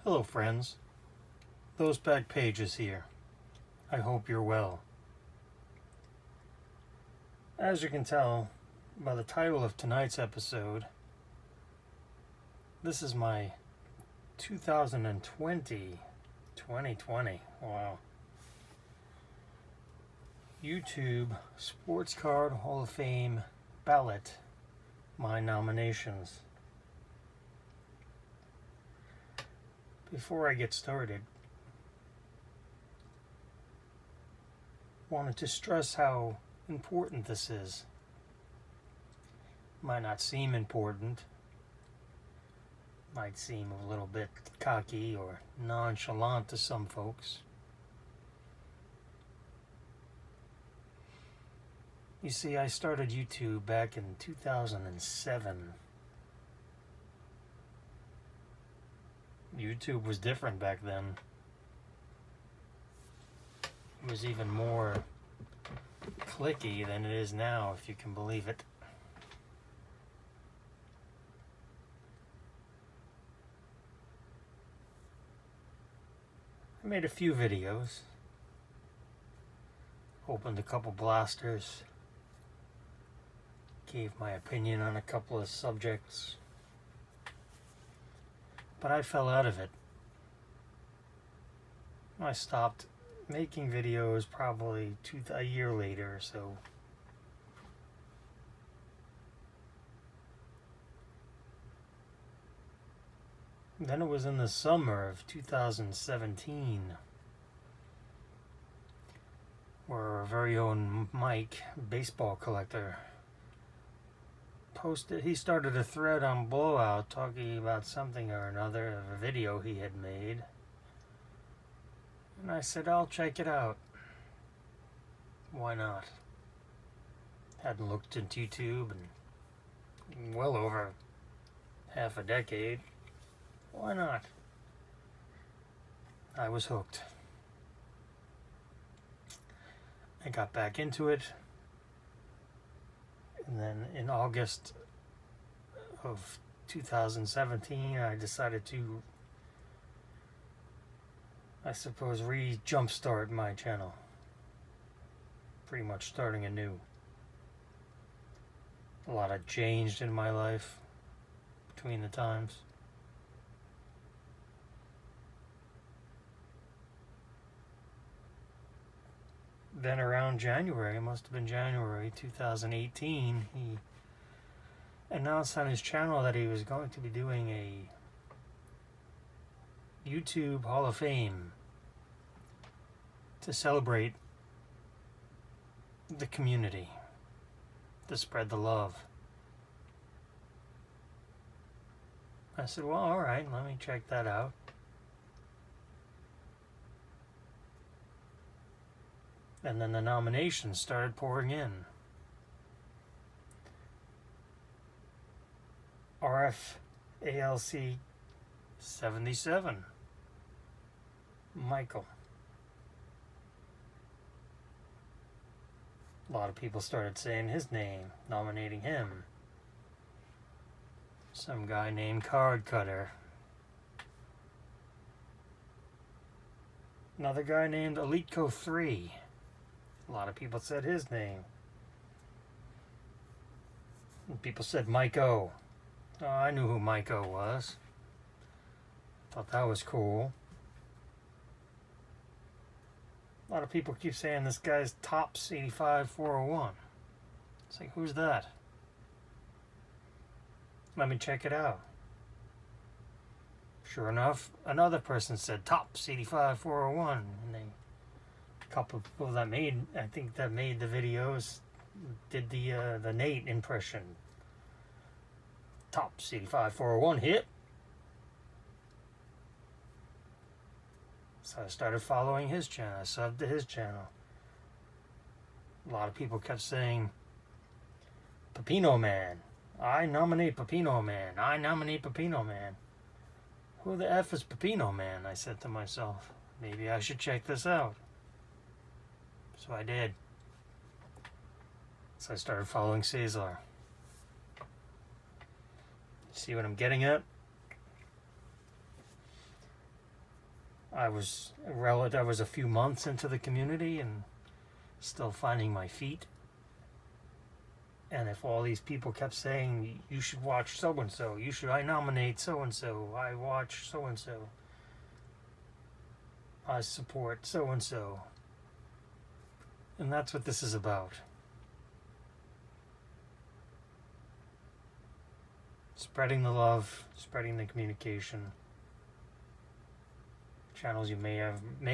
Hello friends, Those Back Pages here. I hope you're well. As you can tell by the title of tonight's episode, this is my 2020, wow, YouTube Sports Card Hall of Fame ballot, my nominations. Before I get started, wanted to stress how important this is. Might not seem important, might seem a little bit cocky or nonchalant to some folks. You see, I started YouTube back in 2007. YouTube was different back then. It was even more clicky than it is now, if you can believe it. I made a few videos, opened a couple blasters, gave my opinion on a couple of subjects, but I fell out of it. I stopped making videos probably a year later or so. Then it was in the summer of 2017 where our very own Mike, baseball collector, he started a thread on Blowout talking about something or another of a video he had made. And I said, I'll check it out. Why not? Hadn't looked into YouTube in well over half a decade. Why not? I was hooked. I got back into it. And then in August of 2017, I decided to, I suppose, jumpstart my channel. Pretty much starting anew. A lot had changed in my life between the times. Then around January, it must have been January 2018, he announced on his channel that he was going to be doing a YouTube Hall of Fame to celebrate the community, to spread the love. I said, well, all right, let me check that out. And then the nominations started pouring in. RFALC 77. Michael. A lot of people started saying his name, nominating him. Some guy named Card Cutter. Another guy named Eliteco 3. A lot of people said his name. And people said Mike O. Oh, I knew who Mike O was. Thought that was cool. A lot of people keep saying this guy's Tops 85401. It's like, who's that? Let me check it out. Sure enough, another person said Tops 85401, and a couple of people that made the videos did the Nate impression. Tops 85401 hit. So I started following his channel. I subbed to his channel. A lot of people kept saying, Pepino Man. I nominate Pepino Man. I nominate Pepino Man. Who the F is Pepino Man? I said to myself. Maybe I should check this out. So I did. So I started following Cesar. See what I'm getting at? I was a few months into the community and still finding my feet. And if all these people kept saying, you should watch so-and-so, I nominate so-and-so, I watch so-and-so, I support so-and-so. And that's what this is about. Spreading the love, spreading the communication. Channels you may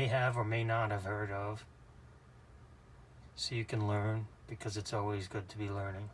have or may not have heard of. So you can learn, because it's always good to be learning.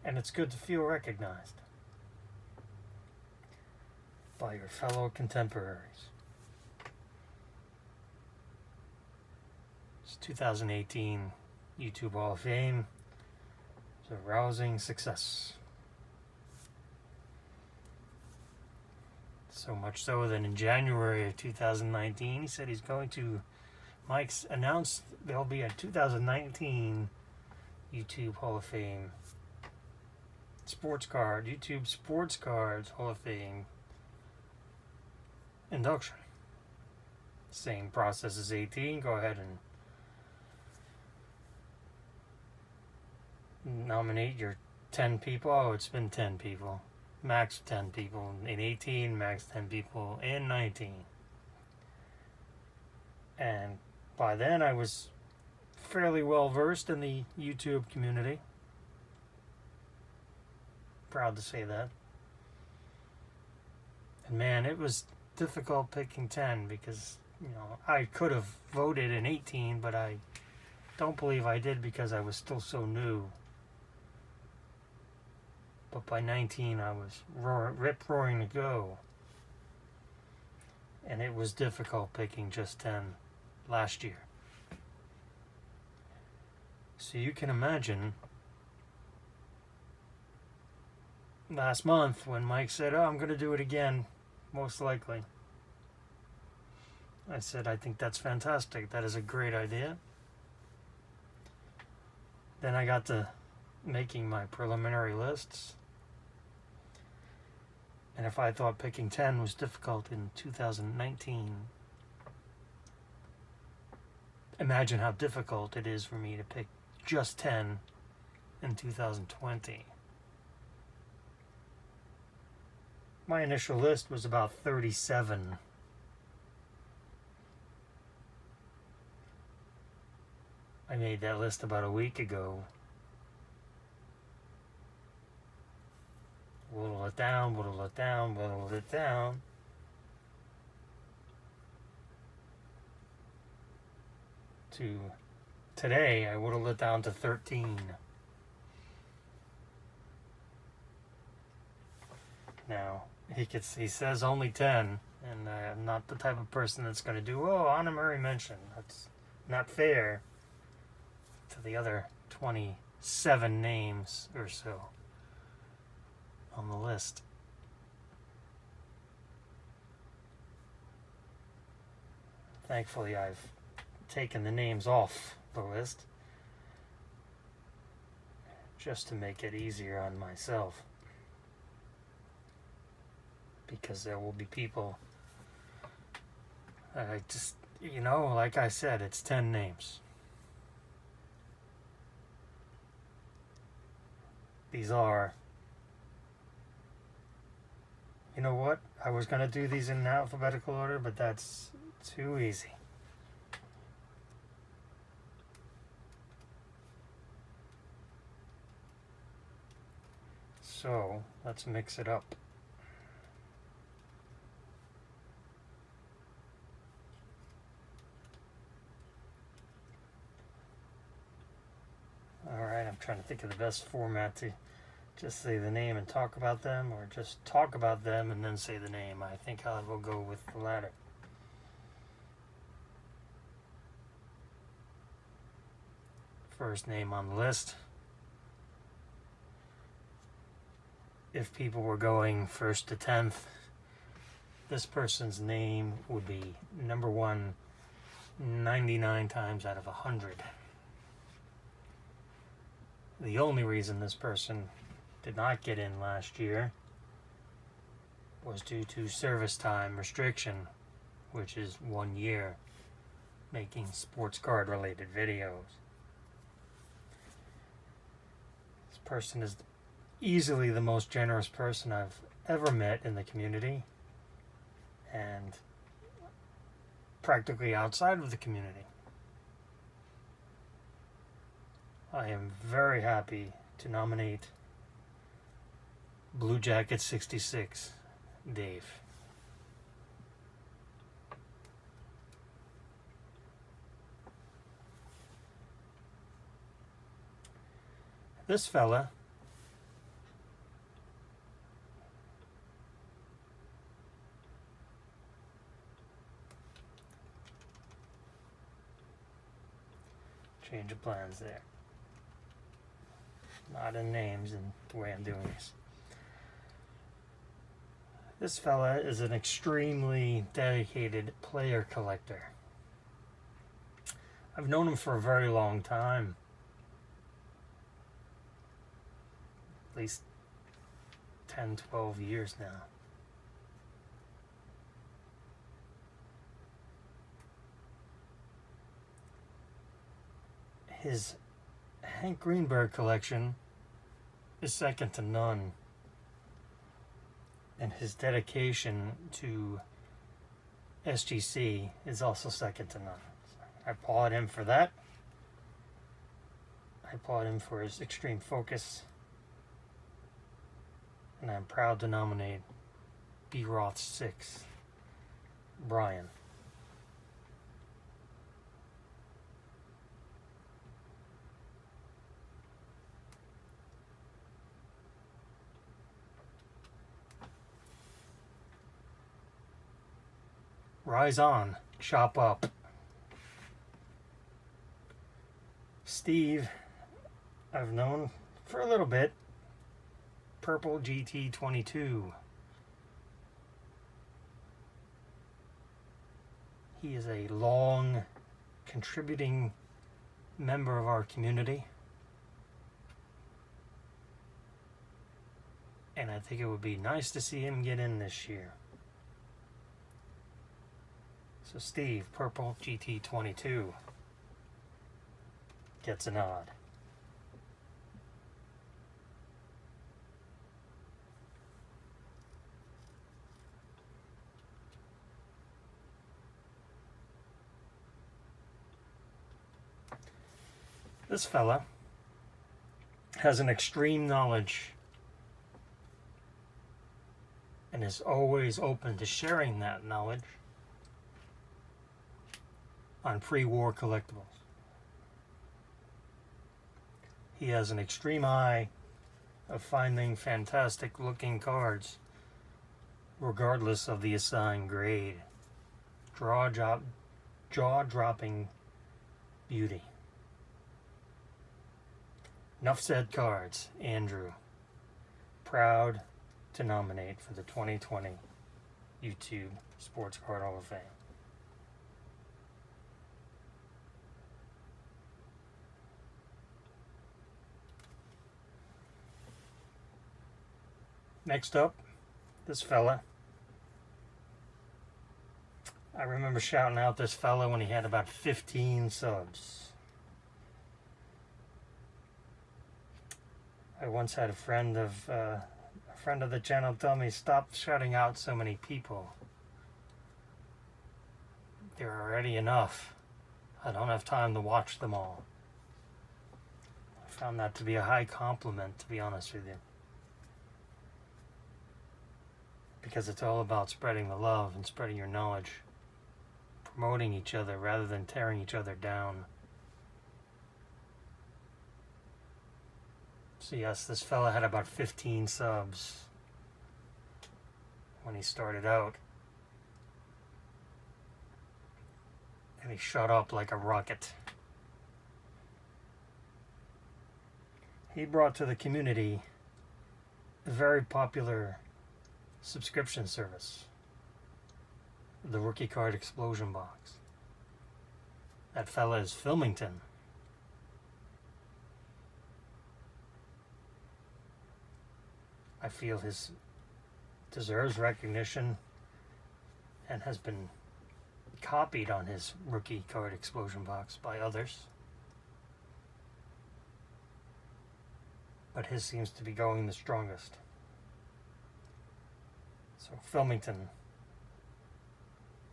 And it's good to feel recognized by your fellow contemporaries. It's 2018 YouTube Hall of Fame. It's a rousing success. So much so that in January of 2019, he said Mike's announced there'll be a 2019 YouTube Hall of Fame YouTube Sports Cards Hall of Fame induction. Same process as 18. Go ahead and nominate your 10 people. Oh, it's been 10 people. Max 10 people in 18, max 10 people in 19. And by then I was fairly well versed in the YouTube community. Proud to say that. And man, it was difficult picking 10 because, I could have voted in 18, but I don't believe I did because I was still so new. But by 19, I was rip-roaring to go. And it was difficult picking just 10 last year. So you can imagine last month when Mike said, I'm going to do it again, most likely. I said, I think that's fantastic. That is a great idea. Then I got to making my preliminary lists. And if I thought picking 10 was difficult in 2019, imagine how difficult it is for me to pick just 10 in 2020. My initial list was about 37. I made that list about a week ago. Whittle it down, whittle it down, whittle it down. To today, I whittled it down to 13. Now, he says only 10, and I'm not the type of person that's going to do, honorary mention. That's not fair to the other 27 names or so on the list. Thankfully, I've taken the names off the list just to make it easier on myself, because there will be people that I just, like I said, it's 10 names. These are, you know what? I was going to do these in alphabetical order, but that's too easy. So, let's mix it up. Alright, I'm trying to think of the best format to just say the name and talk about them, or just talk about them and then say the name. I think I will go with the latter. First name on the list. If people were going 1st to 10th, this person's name would be number 1 99 times out of 100. The only reason this person did not get in last year was due to service time restriction, which is 1 year, making sports card related videos. This person is easily the most generous person I've ever met in the community, and practically outside of the community. I am very happy to nominate Blue Jacket 66, Dave. This fella change of plans there. Not in names and the way I'm doing this. This fella is an extremely dedicated player collector. I've known him for a very long time. At least 10, 12 years now. His Hank Greenberg collection is second to none, and his dedication to SGC is also second to none. I applaud him for that. I applaud him for his extreme focus, and I'm proud to nominate B. Roth 6, Brian. Rise on, chop up. Steve, I've known for a little bit. Purple GT22. He is a long contributing member of our community. And I think it would be nice to see him get in this year. So Steve, Purple GT22, gets a nod. This fella has an extreme knowledge and is always open to sharing that knowledge on pre-war collectibles. He has an extreme eye of finding fantastic looking cards regardless of the assigned grade. Jaw-dropping beauty. Enough said cards. Andrew, proud to nominate for the 2020 YouTube Sports Card Hall of Fame. Next up, this fella. I remember shouting out this fella when he had about 15 subs. I once had a friend of the channel tell me, stop shouting out so many people. There are already enough. I don't have time to watch them all. I found that to be a high compliment, to be honest with you. Because it's all about spreading the love and spreading your knowledge, promoting each other rather than tearing each other down. So yes, this fella had about 15 subs when he started out. And he shot up like a rocket. He brought to the community a very popular subscription service, the Rookie Card Explosion Box. That fella is Filmington. I feel his deserves recognition and has been copied on his rookie card explosion box by others. But his seems to be going the strongest. So Filmington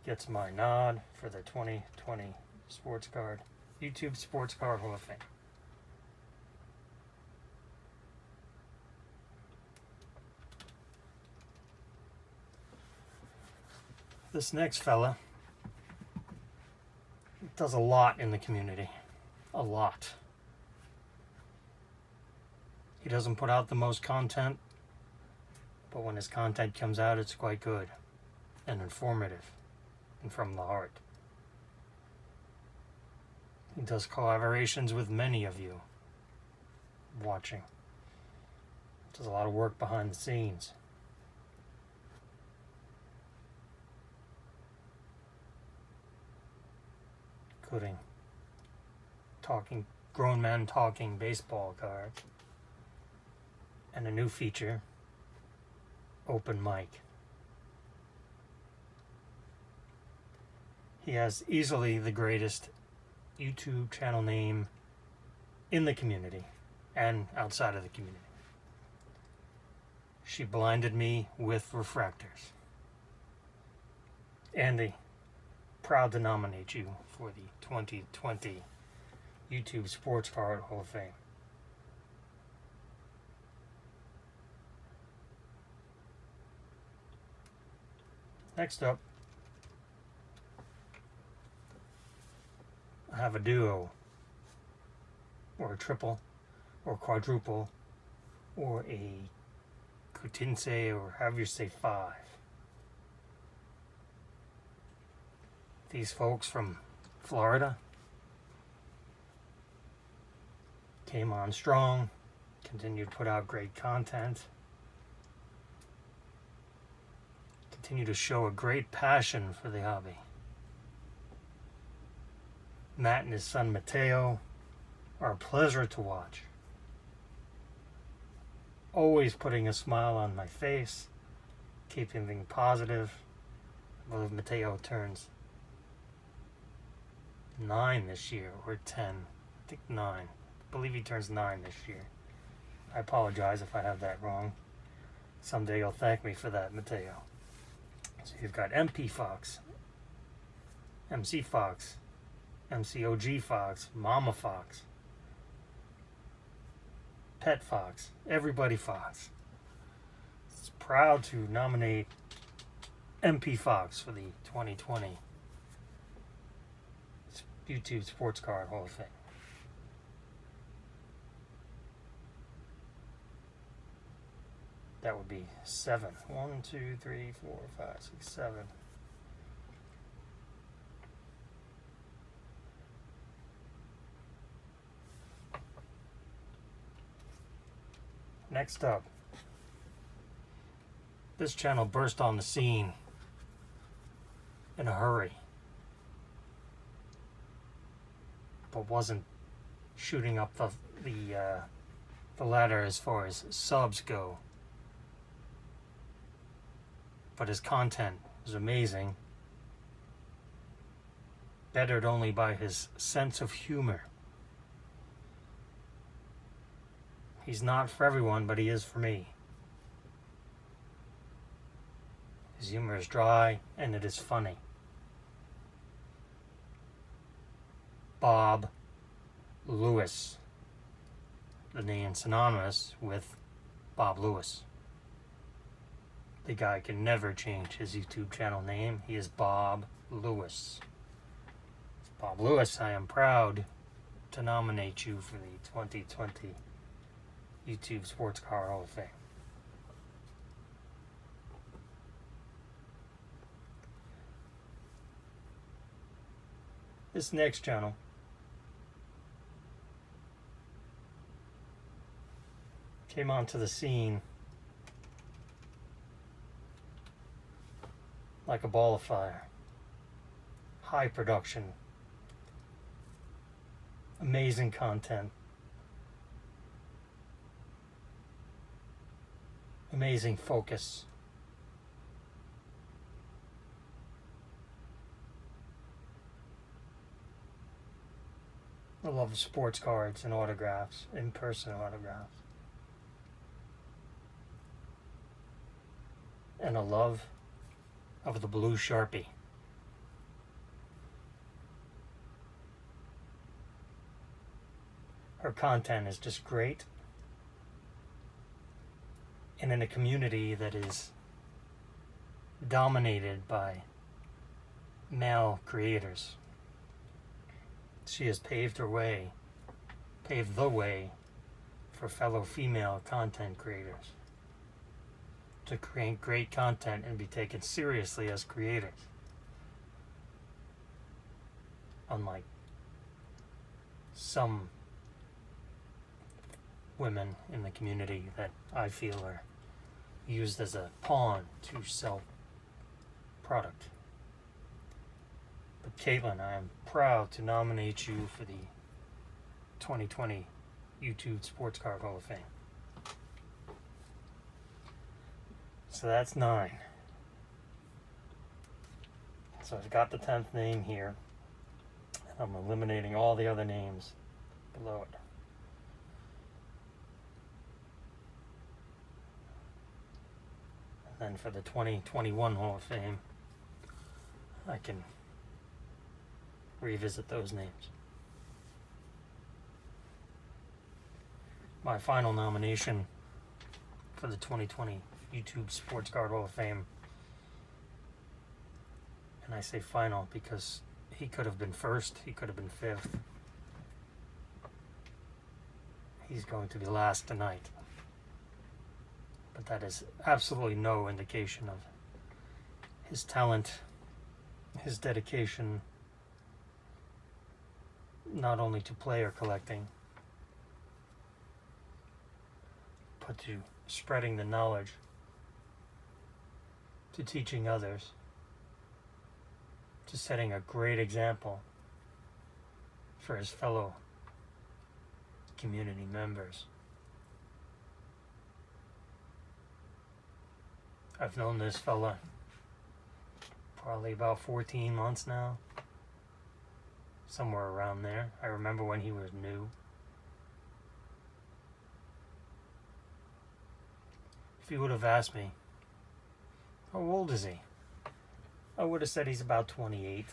gets my nod for the 2020 Sports Card, YouTube Sports Card Hall of Fame. This next fella does a lot in the community. A lot. He doesn't put out the most content, but when his content comes out, it's quite good and informative and from the heart. He does collaborations with many of you watching. Does a lot of work behind the scenes. Including grown men talking baseball cards, and a new feature, open mic. He has easily the greatest YouTube channel name in the community and outside of the community. She blinded me with refractors. Andy, proud to nominate you for the 2020 YouTube Sports Card Hall of Fame. Next up, I have a duo, or a triple, or quadruple, or a quintince, or however you say 5. These folks from Florida came on strong, continued to put out great content, continue to show a great passion for the hobby. Matt and his son Mateo are a pleasure to watch. Always putting a smile on my face, keeping things positive. I believe Mateo turns 9 this year, or 10. I think 9. I believe he turns 9 this year. I apologize if I have that wrong. Someday you'll thank me for that, Mateo. So you've got MP Fox, MC Fox, MCOG Fox, Mama Fox, Pet Fox, Everybody Fox. It's proud to nominate MP Fox for the 2020 YouTube Sports Card Hall of Fame. That would be 7. 1, 2, 3, 4, 5, 6, 7. Next up, this channel burst on the scene in a hurry, but wasn't shooting up the ladder as far as subs go. But his content is amazing, bettered only by his sense of humor. He's not for everyone, but he is for me. His humor is dry, and it is funny. Bob Lewis, the name synonymous with Bob Lewis. The guy can never change his YouTube channel name. He is Bob Lewis. Bob Lewis, I am proud to nominate you for the 2020 YouTube Sports Card Hall of Fame. This next channel came onto the scene like a ball of fire. High production, amazing content, amazing focus, of sports cards and autographs, in-person autographs. And a love of the blue Sharpie. Her content is just great. And in a community that is dominated by male creators, she has paved the way for fellow female content creators to create great content and be taken seriously as creators. Unlike some women in the community that I feel are used as a pawn to sell product. But Caitlin, I am proud to nominate you for the 2020 YouTube Sports Card Hall of Fame. So that's 9. So I've got the 10th name here. And I'm eliminating all the other names below it. And then for the 2021 Hall of Fame, I can revisit those names. My final nomination for the 2020 YouTube Sports Card Hall of Fame, and I say final because he could have been first, he could have been 5th. He's going to be last tonight. But that is absolutely no indication of his talent, his dedication, not only to player collecting, but to spreading the knowledge, to teaching others, to setting a great example for his fellow community members. I've known this fella probably about 14 months now, somewhere around there. I remember when he was new. If you would have asked me, how old is he? I would have said he's about 28.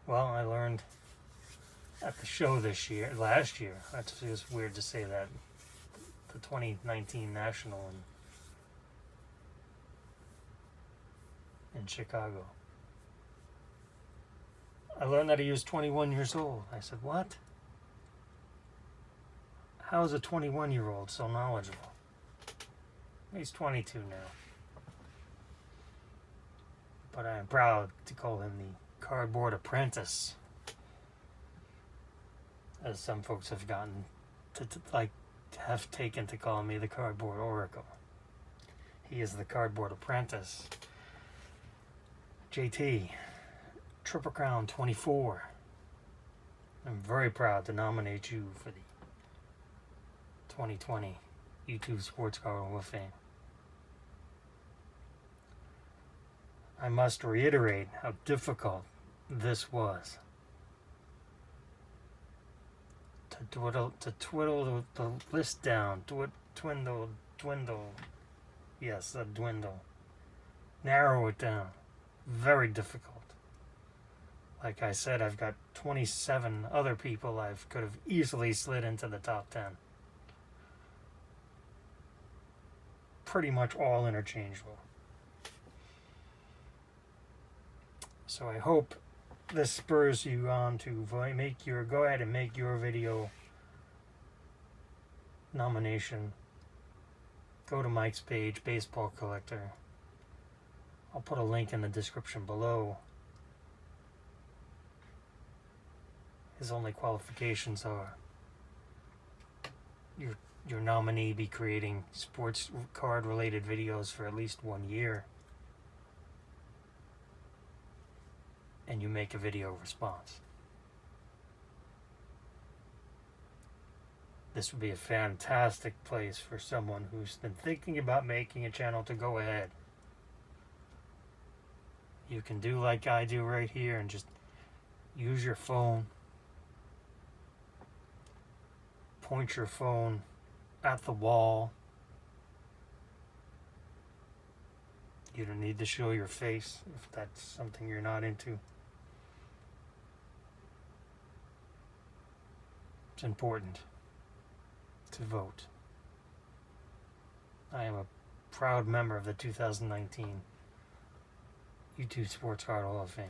Well, I learned at the show last year, that's just weird to say that, the 2019 National in Chicago. I learned that he was 21 years old. I said, what? How is a 21-year-old so knowledgeable? He's 22 now. But I am proud to call him the Cardboard Apprentice, as some folks have gotten have taken to call me the Cardboard Oracle. He is the Cardboard Apprentice. JT, Triple Crown 24. I'm very proud to nominate you for the 2020 YouTube Sports Card Hall of Fame. I must reiterate how difficult this was. To twiddle the list down, dwindle, yes, a dwindle. Narrow it down. Very difficult. Like I said, I've got 27 other people I could have easily slid into the top 10. Pretty much all interchangeable. So I hope this spurs you on to go ahead and make your video nomination. Go to Mike's page, Baseball Collector. I'll put a link in the description below. His only qualifications are your nominee be creating sports card related videos for at least 1 year, and you make a video response. This would be a fantastic place for someone who's been thinking about making a channel to go ahead. You can do like I do right here and just use your phone, point your phone at the wall. You don't need to show your face if that's something you're not into. It's important to vote. I am a proud member of the 2019 YouTube Sports Card Hall of Fame.